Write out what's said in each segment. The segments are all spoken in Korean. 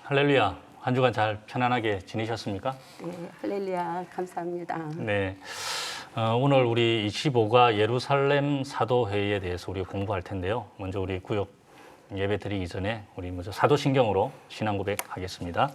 할렐루야. 한 주간 잘 편안하게 지내셨습니까? 네, 할렐루야. 감사합니다. 네. 오늘 우리 25가 예루살렘 사도회의에 대해서 우리 공부할 텐데요. 먼저 우리 구역 예배 드리기 전에 우리 먼저 사도신경으로 신앙 고백하겠습니다.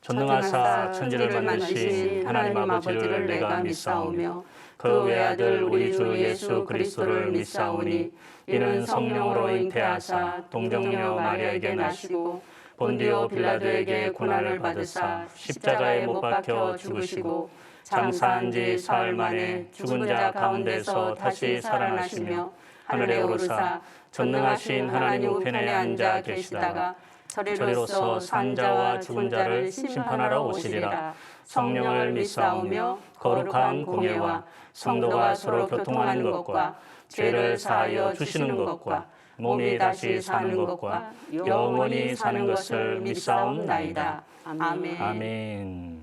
전능하사 천지를 만드신 하나님 아버지를 내가 믿사오며 그 외아들 우리 주 예수 그리스도를 믿사오니 이는 성령으로 잉태하사 동정녀 마리아에게 나시고 본디오 빌라도에게 고난을 받으사 십자가에 못 박혀 죽으시고 장사한 지 사흘 만에 죽은 자 가운데서 다시 살아나시며 하늘에 오르사 전능하신 하나님 우편에 앉아 계시다가 저리로서 산 자와 죽은 자를 심판하러 오시리라. 성령을 믿사오며 거룩한 공예와 성도가 서로 교통하는 것과 죄를 사하여 주시는 것과 몸이 다시 사는 것과 영원히 사는 것을 믿사옵나이다. 아멘. 아멘.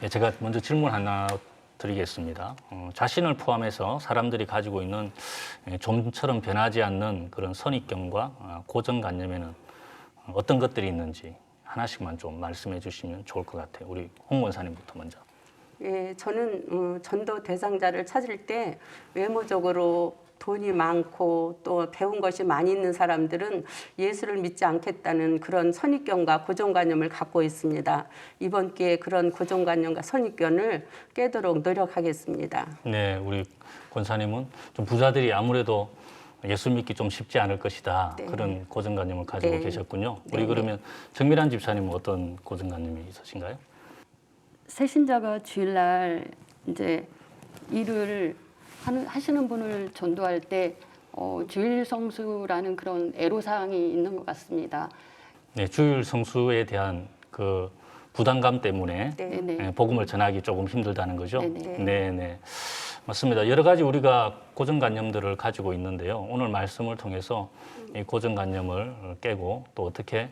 예, 제가 먼저 질문 하나 드리겠습니다. 자신을 포함해서 사람들이 가지고 있는 좀처럼 변하지 않는 그런 선입견과 고정관념에는 어떤 것들이 있는지 하나씩만 좀 말씀해 주시면 좋을 것 같아요. 우리 홍 권사님부터 먼저. 예, 저는 전도 대상자를 찾을 때 외모적으로 돈이 많고 또 배운 것이 많이 있는 사람들은 예수를 믿지 않겠다는 그런 선입견과 고정관념을 갖고 있습니다. 이번 기회에 그런 고정관념과 선입견을 깨도록 노력하겠습니다. 네, 우리 권사님은 좀 부자들이 아무래도 예수 믿기 좀 쉽지 않을 것이다. 네. 그런 고정관념을 가지고 네. 계셨군요. 네. 우리 그러면 정밀한 집사님은 어떤 고정관념이 있으신가요? 새신자가 주일날 이제 일을 하시는 분을 전도할 때 주일 성수라는 그런 애로사항이 있는 것 같습니다. 네, 주일 성수에 대한 그 부담감 때문에 네. 복음을 전하기 조금 힘들다는 거죠. 네네. 네, 맞습니다. 여러 가지 우리가 고정관념들을 가지고 있는데요. 오늘 말씀을 통해서 이 고정관념을 깨고 또 어떻게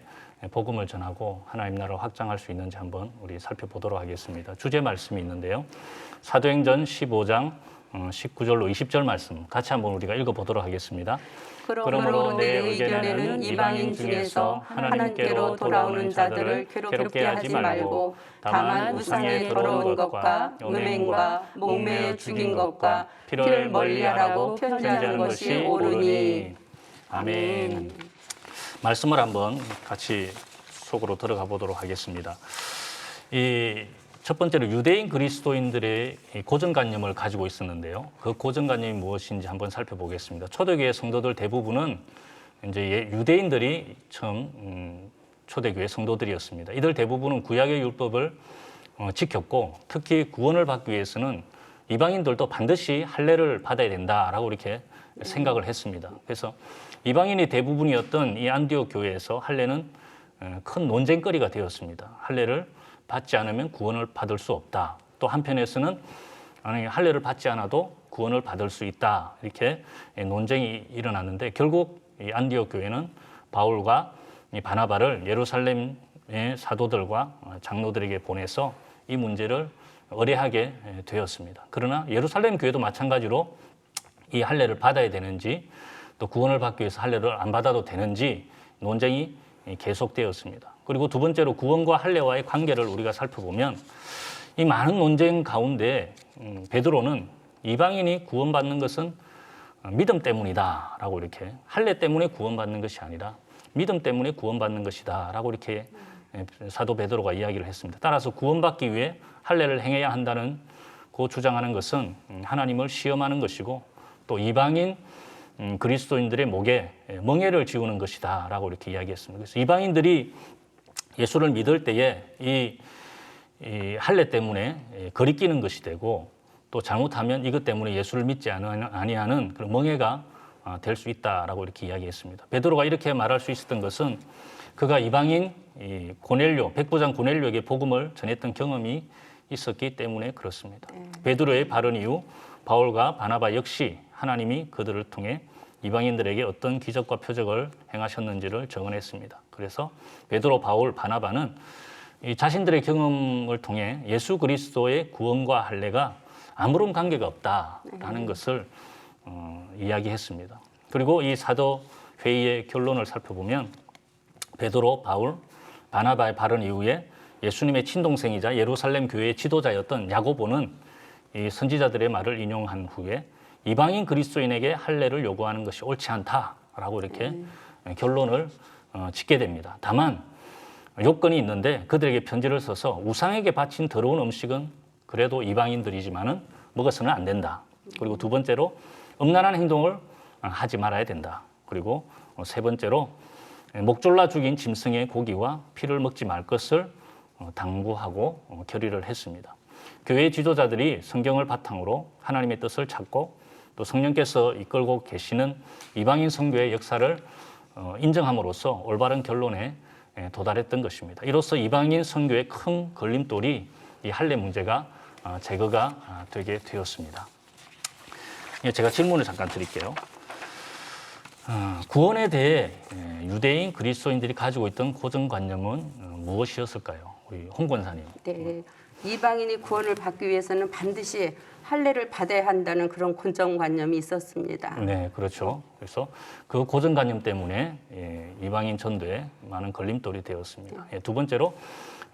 복음을 전하고 하나님 나라를 확장할 수 있는지 한번 우리 살펴보도록 하겠습니다. 주제 말씀이 있는데요. 사도행전 15장 19절로 20절 말씀 같이 한번 우리가 읽어보도록 하겠습니다. 그러므로 내 의견에는 이방인 중에서 하나님께로 돌아오는 자들을 괴롭게 하지 말고 다만 우상에 더러운 것과 음행과 목매어 죽인 것과 피를 멀리하라고 편지하는 것이 옳으니. 아멘. 말씀을 한번 같이 속으로 들어가 보도록 하겠습니다. 이 첫 번째로 유대인 그리스도인들의 고정관념을 가지고 있었는데요. 그 고정관념이 무엇인지 한번 살펴보겠습니다. 초대교회 성도들 대부분은 이제 유대인들이 처음 초대교회 성도들이었습니다. 이들 대부분은 구약의 율법을 지켰고 특히 구원을 받기 위해서는 이방인들도 반드시 할례를 받아야 된다라고 이렇게 생각을 했습니다. 그래서 이방인이 대부분이었던 이 안디옥 교회에서 할례는 큰 논쟁거리가 되었습니다. 할례를 받지 않으면 구원을 받을 수 없다. 또 한편에서는 아니 할례를 받지 않아도 구원을 받을 수 있다. 이렇게 논쟁이 일어났는데 결국 이 안디옥 교회는 바울과 이 바나바를 예루살렘의 사도들과 장로들에게 보내서 이 문제를 의뢰하게 되었습니다. 그러나 예루살렘 교회도 마찬가지로 이 할례를 받아야 되는지 또 구원을 받기 위해서 할례를 안 받아도 되는지 논쟁이 계속되었습니다. 그리고 두 번째로 구원과 할례와의 관계를 우리가 살펴보면 이 많은 논쟁 가운데 베드로는 이방인이 구원받는 것은 믿음 때문이다라고 이렇게 할례 때문에 구원받는 것이 아니라 믿음 때문에 구원받는 것이다라고 이렇게 사도 베드로가 이야기를 했습니다. 따라서 구원받기 위해 할례를 행해야 한다는 그 주장하는 것은 하나님을 시험하는 것이고 또 이방인 그리스도인들의 목에 멍에를 지우는 것이다라고 이렇게 이야기했습니다. 그래서 이방인들이 예수를 믿을 때에 이 할례 때문에 거리끼는 것이 되고 또 잘못하면 이것 때문에 예수를 믿지 아니하는 그런 멍에가 될 수 있다라고 이렇게 이야기했습니다. 베드로가 이렇게 말할 수 있었던 것은 그가 이방인 고넬료 백부장 고넬료에게 복음을 전했던 경험이 있었기 때문에 그렇습니다. 베드로의 발언 이후 바울과 바나바 역시 하나님이 그들을 통해 이방인들에게 어떤 기적과 표적을 행하셨는지를 증언했습니다. 그래서 베드로, 바울, 바나바는 이 자신들의 경험을 통해 예수 그리스도의 구원과 할례가 아무런 관계가 없다라는 것을 이야기했습니다. 그리고 이 사도 회의의 결론을 살펴보면 베드로, 바울, 바나바의 발언 이후에 예수님의 친동생이자 예루살렘 교회의 지도자였던 야고보는 이 선지자들의 말을 인용한 후에 이방인 그리스도인에게 할례를 요구하는 것이 옳지 않다라고 이렇게 결론을 짓게 됩니다. 다만 요건이 있는데 그들에게 편지를 써서 우상에게 바친 더러운 음식은 그래도 이방인들이지만은 먹어서는 안 된다. 그리고 두 번째로 음란한 행동을 하지 말아야 된다. 그리고 세 번째로 목 졸라 죽인 짐승의 고기와 피를 먹지 말 것을 당부하고 결의를 했습니다. 교회의 지도자들이 성경을 바탕으로 하나님의 뜻을 찾고 또 성령께서 이끌고 계시는 이방인 선교의 역사를 인정함으로써 올바른 결론에 도달했던 것입니다. 이로써 이방인 선교의 큰 걸림돌이 이 할례 문제가 제거가 되게 되었습니다. 제가 질문을 잠깐 드릴게요. 구원에 대해 유대인 그리스도인들이 가지고 있던 고정관념은 무엇이었을까요? 우리 홍 권사님. 네, 이방인이 구원을 받기 위해서는 반드시 할례를 받아야 한다는 그런 고정관념이 있었습니다. 네, 그렇죠. 그래서 그 고정관념 때문에 이방인 전도에 많은 걸림돌이 되었습니다. 두 번째로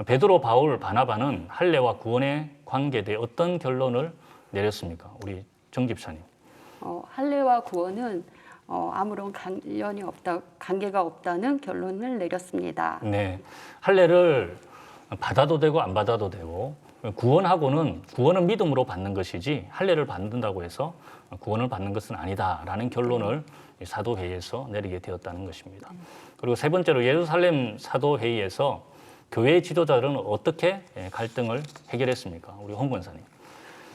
베드로, 바울, 바나바는 할례와 구원의 관계에 대해 어떤 결론을 내렸습니까? 우리 정 집사님. 할례와 구원은 아무런 관계가 없다는 결론을 내렸습니다. 네, 할례를 받아도 되고 안 받아도 되고 구원은 믿음으로 받는 것이지 할례를 받는다고 해서 구원을 받는 것은 아니다라는 결론을 사도회의에서 내리게 되었다는 것입니다. 그리고 세 번째로 예루살렘 사도회의에서 교회의 지도자들은 어떻게 갈등을 해결했습니까? 우리 홍 권사님.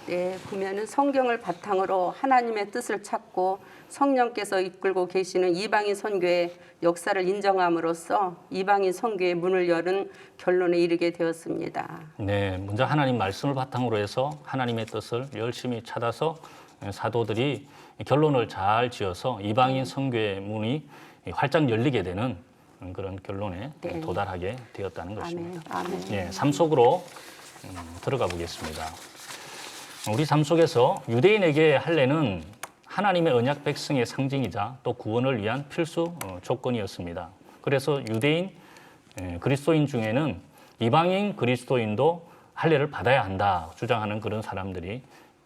네, 보면은 성경을 바탕으로 하나님의 뜻을 찾고 성령께서 이끌고 계시는 이방인 선교의 역사를 인정함으로써 이방인 선교의 문을 여는 결론에 이르게 되었습니다. 네, 먼저 하나님 말씀을 바탕으로 해서 하나님의 뜻을 열심히 찾아서 사도들이 결론을 잘 지어서 이방인 선교의 문이 활짝 열리게 되는 그런 결론에 도달하게 되었다는 것입니다. 아멘. 네, 삶 속으로 들어가 보겠습니다. 우리 삶 속에서 유대인에게 할례는 하나님의 언약 백성의 상징이자 또 구원을 위한 필수 조건이었습니다. 그래서 유대인 그리스도인 중에는 이방인 그리스도인도 할례를 받아야 한다 주장하는 그런 사람들이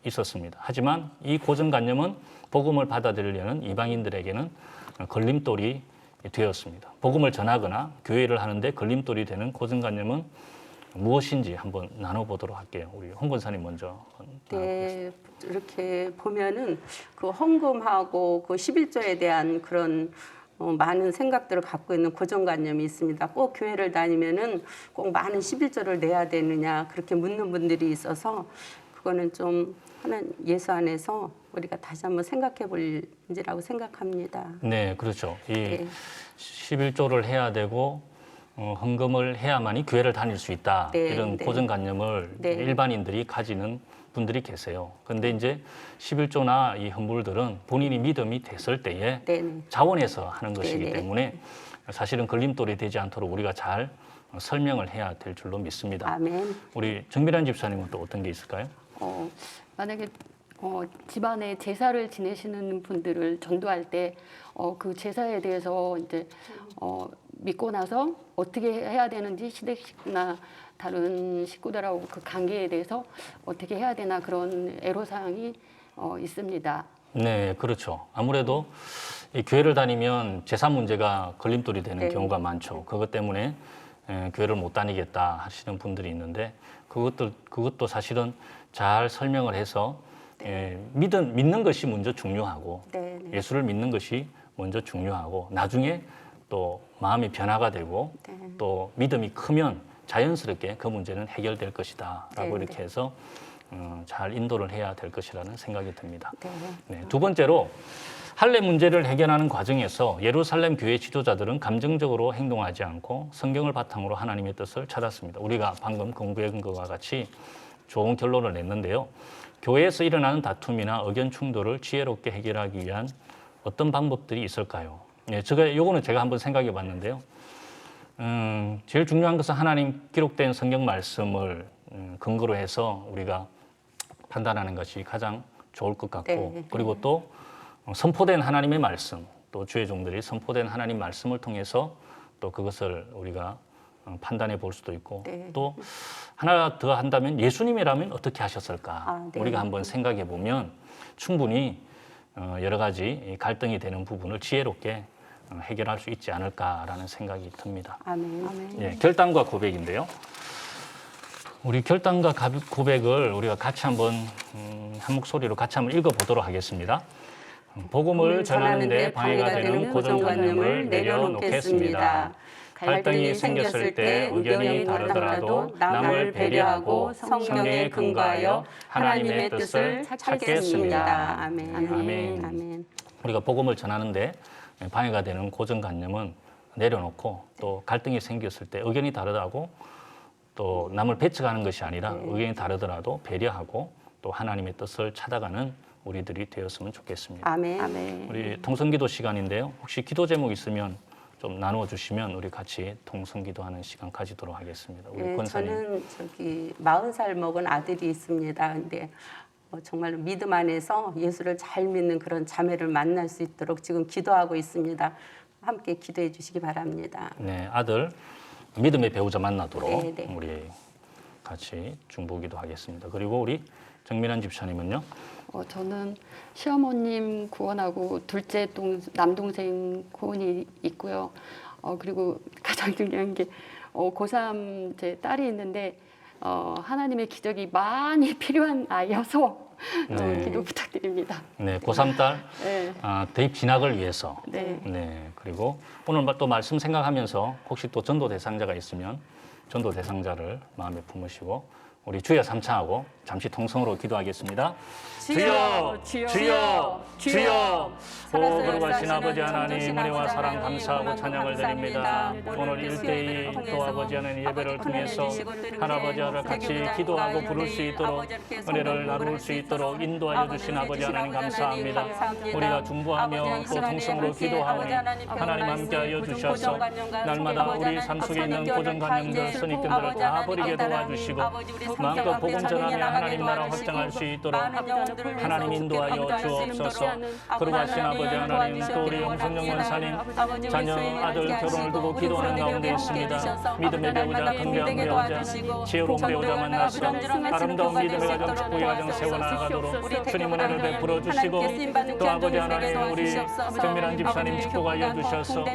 있었습니다. 하지만 이 고정관념은 복음을 받아들이려는 이방인들에게는 걸림돌이 되었습니다. 복음을 전하거나 교회를 하는데 걸림돌이 되는 고정관념은 무엇인지 한번 나눠보도록 할게요. 우리 홍 권사님 먼저. 네, 이렇게 보면은 그 헌금하고 그 11조에 대한 그런 많은 생각들을 갖고 있는 고정관념이 있습니다. 꼭 교회를 다니면은 꼭 많은 11조를 내야 되느냐 그렇게 묻는 분들이 있어서 그거는 좀 하나님 예수 안에서 우리가 다시 한번 생각해 볼 문제라고 생각합니다. 네, 그렇죠. 이 11조를 해야 되고 헌금을 해야만이 교회를 다닐 수 있다. 이런 고정관념을 일반인들이 가지는 분들이 계세요. 근데 이제 11조나 이 헌물들은 본인이 믿음이 됐을 때에 자원해서 하는 것이기 때문에 사실은 걸림돌이 되지 않도록 우리가 잘 설명을 해야 될 줄로 믿습니다. 아멘. 우리 정밀한 집사님은 또 어떤 게 있을까요? 만약에 집안에 제사를 지내시는 분들을 전도할 때 그 제사에 대해서 이제 믿고 나서 어떻게 해야 되는지 시댁이나 다른 식구들하고 그 관계에 대해서 어떻게 해야 되나 그런 애로사항이 있습니다. 네, 그렇죠. 아무래도 이 교회를 다니면 제사 문제가 걸림돌이 되는 경우가 많죠. 그것 때문에 교회를 못 다니겠다 하시는 분들이 있는데 그것도 사실은 잘 설명을 해서 믿는 것이 먼저 중요하고 예수를 믿는 것이 먼저 중요하고 나중에 또 마음이 변화가 되고 또 믿음이 크면 자연스럽게 그 문제는 해결될 것이다 라고 이렇게 해서 잘 인도를 해야 될 것이라는 생각이 듭니다. 네, 두 번째로 할례 문제를 해결하는 과정에서 예루살렘 교회 지도자들은 감정적으로 행동하지 않고 성경을 바탕으로 하나님의 뜻을 찾았습니다. 우리가 방금 공부한 것과 같이 좋은 결론을 냈는데요. 교회에서 일어나는 다툼이나 의견 충돌을 지혜롭게 해결하기 위한 어떤 방법들이 있을까요? 네, 요거는 제가 한번 생각해 봤는데요. 제일 중요한 것은 하나님 기록된 성경 말씀을 근거로 해서 우리가 판단하는 것이 가장 좋을 것 같고 그리고 또 선포된 하나님의 말씀 또 주의 종들이 선포된 하나님 말씀을 통해서 또 그것을 우리가 판단해 볼 수도 있고 네. 또 하나 더 한다면 예수님이라면 어떻게 하셨을까? 아, 네. 우리가 한번 생각해 보면 충분히 여러 가지 갈등이 되는 부분을 지혜롭게 해결할 수 있지 않을까라는 생각이 듭니다. 아멘. 예, 결단과 고백인데요. 우리 결단과 고백을 우리가 같이 한번 한 목소리로 같이 한번 읽어보도록 하겠습니다. 복음을 전하는데 방해가 되는 고정관념을 내려놓겠습니다. 갈등이 생겼을 때 의견이 다르더라도 남을 배려하고 성경에 근거하여 하나님의 뜻을 찾겠습니다. 아멘. 아멘. 아멘. 우리가 복음을 전하는데 방해가 되는 고정관념은 내려놓고 또 갈등이 생겼을 때 의견이 다르다고 또 남을 배척하는 것이 아니라 의견이 다르더라도 배려하고 또 하나님의 뜻을 찾아가는 우리들이 되었으면 좋겠습니다. 아멘. 우리 통성기도 시간인데요. 혹시 기도 제목 있으면 좀 나누어 주시면 우리 같이 통성기도하는 시간 가지도록 하겠습니다. 우리 네, 권사님. 저는 40살 먹은 아들이 있습니다. 근데 정말 믿음 안에서 예수를 잘 믿는 그런 자매를 만날 수 있도록 지금 기도하고 있습니다. 함께 기도해 주시기 바랍니다. 네, 아들 믿음의 배우자 만나도록 네, 네. 우리 같이 중보기도 하겠습니다. 그리고 우리 정민환 집사님은요. 저는 시어머님 구원하고 둘째 남동생 구원이 있고요. 그리고 가장 중요한 게 고3 제 딸이 있는데 하나님의 기적이 많이 필요한 아이여서 네. 기도 부탁드립니다. 네, 고3 딸 네. 대입 진학을 위해서. 네. 네, 그리고 오늘 또 말씀 생각하면서 혹시 또 전도 대상자가 있으면 전도 대상자를 마음에 품으시고 우리 주여 삼창하고 잠시 통성으로 기도하겠습니다. 주여, 주여, 주여. 거룩하신 아버지 하나님 은혜와 사랑 감사하고 찬양을 드립니다. 오늘 1대2 또 아버지 하나님 예배를 통해서 할아버지를 같이 기도하고 부를 수 있도록 은혜를 나눌 수 있도록 인도하여 주신 아버지 하나님 감사합니다. 우리가 중보하며 또 통성으로 기도하오니 하나님 함께하여 주셔서 날마다 우리 삶 속에 있는 고정관념들 선입견들을 다 버리게 도와주시고 마음껏 복음 전하며 하나님 나라 확장할 수 있도록 하나님 인도하여 주옵소서. 거룩하신 아버지 하나님 또 우리 영성령 원사님 자녀 아들 결혼을 두고 기도하는 가운데 있습니다. 믿음의 배우자 건강한 배우자 지혜로운 배우자 만나서 아름다운 믿음의 가정 축복의 가정 세워나가도록 주님 은혜를 베풀어 주시고 또 아버지 하나님 우리 정밀한 집사님 축복하여 주셔서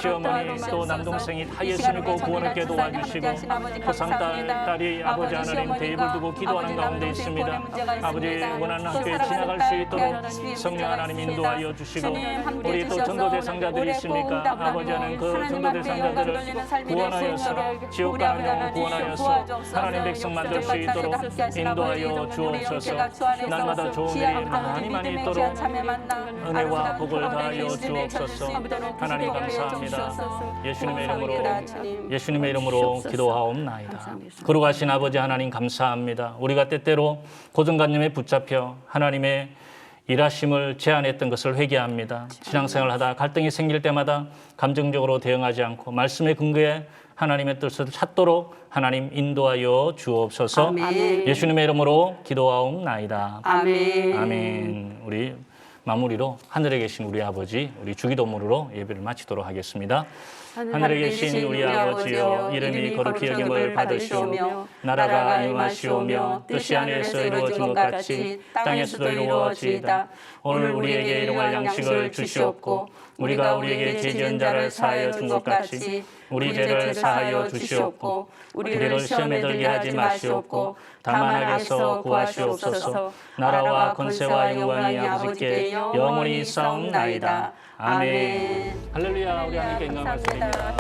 시어머니 또 남동생이 다 예수 믿고 구원을 깨 도와주시고 고3 딸이 아버지 하나님 대입을 두고 기도하는 가운데 있습니다. 아버지 원하는 학교에 지나갈 수 있도록 성령 하나님 인도하여 주시고 우리 또 전도 대상자들이 있습니까? 아버지 하나님 그 전도 대상자들을 구원하여서 지옥 가는 영혼 구원하여서 하나님 백성 만들 수 있도록 인도하여 주옵소서. 날마다 좋은 일이 많이 있도록 은혜와 복을 다하여 주옵소서. 하나님 감사합니다. 예수님의 이름으로 기도하옵나이다. 거룩하신 아버지 하나님 감사합니다. 우리가 때때로 고정관념에 붙잡혀 하나님의 일하심을 제한했던 것을 회개합니다. 신앙생활을 하다 갈등이 생길 때마다 감정적으로 대응하지 않고 말씀의 근거에 하나님의 뜻을 찾도록 하나님 인도하여 주옵소서. 아멘. 예수님의 이름으로 기도하옵나이다. 아멘. 아멘. 우리 마무리로 하늘에 계신 우리 아버지, 우리 주기도문으로 예배를 마치도록 하겠습니다. 하늘에 계신 우리 아버지여, 이름이 거룩히 여김을 받으시오며 나라가 임하시오며 뜻이 하늘에서 이루어진 것 같이 땅에서도 이루어지이다. 오늘 우리에게 일용할 양식을 주시옵고 우리가 우리에게 죄지은 자를 사하여 준 것 같이 우리 죄를 사하여 주시옵고 우리를 시험에 들게 하지 마시옵고 다만 악에서 구하시옵소서. 나라와 권세와 영광이 아버지께 영원히 있사옵나이다. 아멘. 할렐루야. 우리 하나님께 영광을 드립니다.